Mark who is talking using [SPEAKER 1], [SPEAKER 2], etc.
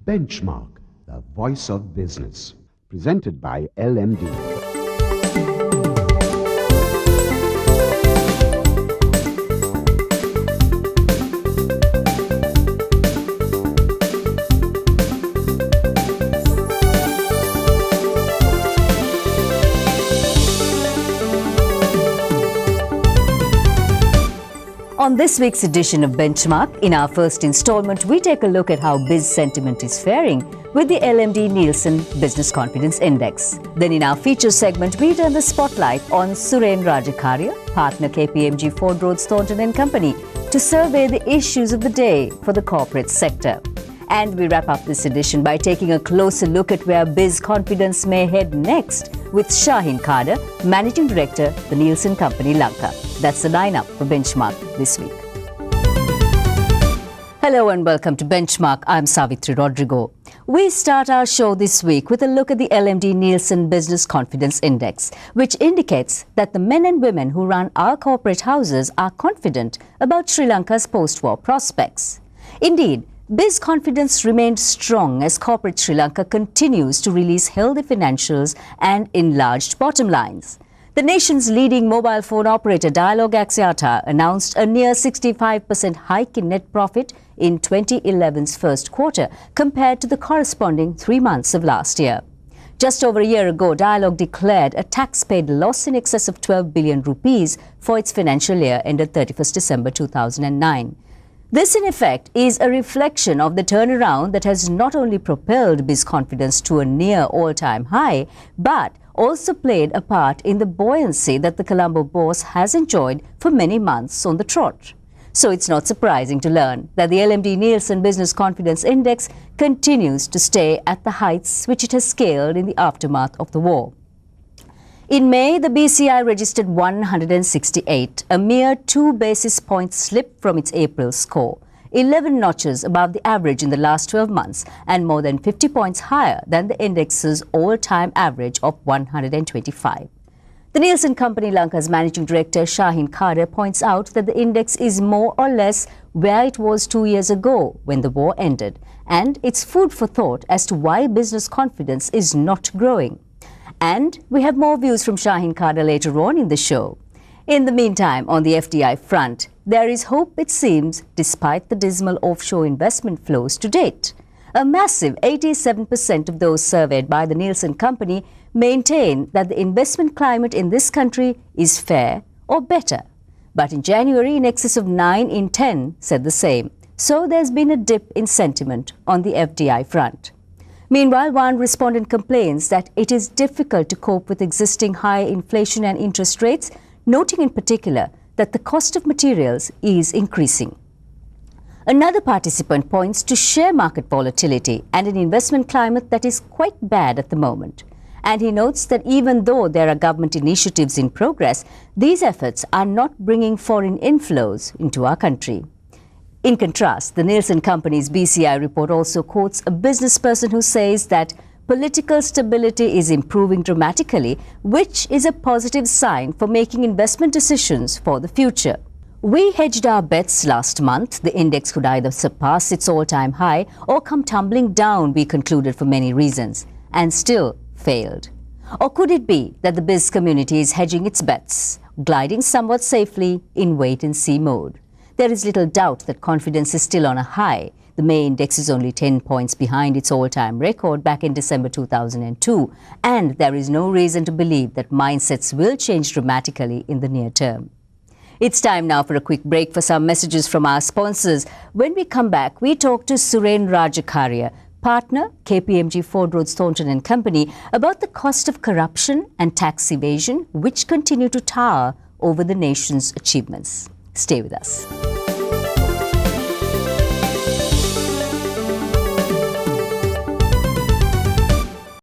[SPEAKER 1] Benchmark, the voice of business. Presented by LMD.
[SPEAKER 2] On this week's edition of Benchmark, in our first installment, we take a look at how biz sentiment is faring with the LMD Nielsen Business Confidence Index. Then in our feature segment, we turn the spotlight on Suren Rajakaria, partner KPMG Ford Rhodes Thornton and Company, to survey the issues of the day for the corporate sector. And we wrap up this edition by taking a closer look at where biz confidence may head next with Shaheen Khadar, Managing Director, the Nielsen Company Lanka. That's the lineup for Benchmark this week. Hello and welcome to Benchmark. I'm Savitri Rodrigo. We start our show this week with a look at the LMD Nielsen Business Confidence Index, which indicates that the men and women who run our corporate houses are confident about Sri Lanka's post-war prospects. Indeed, biz confidence remained strong as corporate Sri Lanka continues to release healthy financials and enlarged bottom lines. The nation's leading mobile phone operator Dialog Axiata announced a near 65% hike in net profit in 2011's first quarter compared to the corresponding 3 months of last year. Just over a year ago, Dialog declared a tax-paid loss in excess of 12 billion rupees for its financial year ended 31st December 2009. This, in effect, is a reflection of the turnaround that has not only propelled biz confidence to a near all-time high, but also played a part in the buoyancy that the Colombo bourse has enjoyed for many months on the trot. So it's not surprising to learn that the LMD Nielsen Business Confidence Index continues to stay at the heights which it has scaled in the aftermath of the war. In May, the BCI registered 168, a mere 2 basis points slip from its April score, 11 notches above the average in the last 12 months and more than 50 points higher than the index's all-time average of 125. The Nielsen Company Lanka's Managing Director Shaheen Khadar points out that the index is more or less where it was 2 years ago when the war ended, and it's food for thought as to why business confidence is not growing. And we have more views from Shaheen Khadar later on in the show. In the meantime, on the FDI front, there is hope, it seems, despite the dismal offshore investment flows to date. A massive 87% of those surveyed by the Nielsen Company maintain that the investment climate in this country is fair or better. But in January, in excess of 9 in 10 said the same. So there's been a dip in sentiment on the FDI front. Meanwhile, one respondent complains that it is difficult to cope with existing high inflation and interest rates, noting in particular that the cost of materials is increasing. Another participant points to share market volatility and an investment climate that is quite bad at the moment. And he notes that even though there are government initiatives in progress, these efforts are not bringing foreign inflows into our country. In contrast, the Nielsen Company's BCI report also quotes a business person who says that political stability is improving dramatically, which is a positive sign for making investment decisions for the future. We hedged our bets last month. The index could either surpass its all-time high or come tumbling down, we concluded, for many reasons, and still failed. Or could it be that the biz community is hedging its bets, gliding somewhat safely in wait-and-see mode? There is little doubt that confidence is still on a high. The May index is only 10 points behind its all-time record back in December 2002, and there is no reason to believe that mindsets will change dramatically in the near term. It's time now for a quick break for some messages from our sponsors. When we come back, we talk to Suren Rajakaria, partner, KPMG Ford Rhodes Thornton and Company, about the cost of corruption and tax evasion, which continue to tower over the nation's achievements. Stay with us.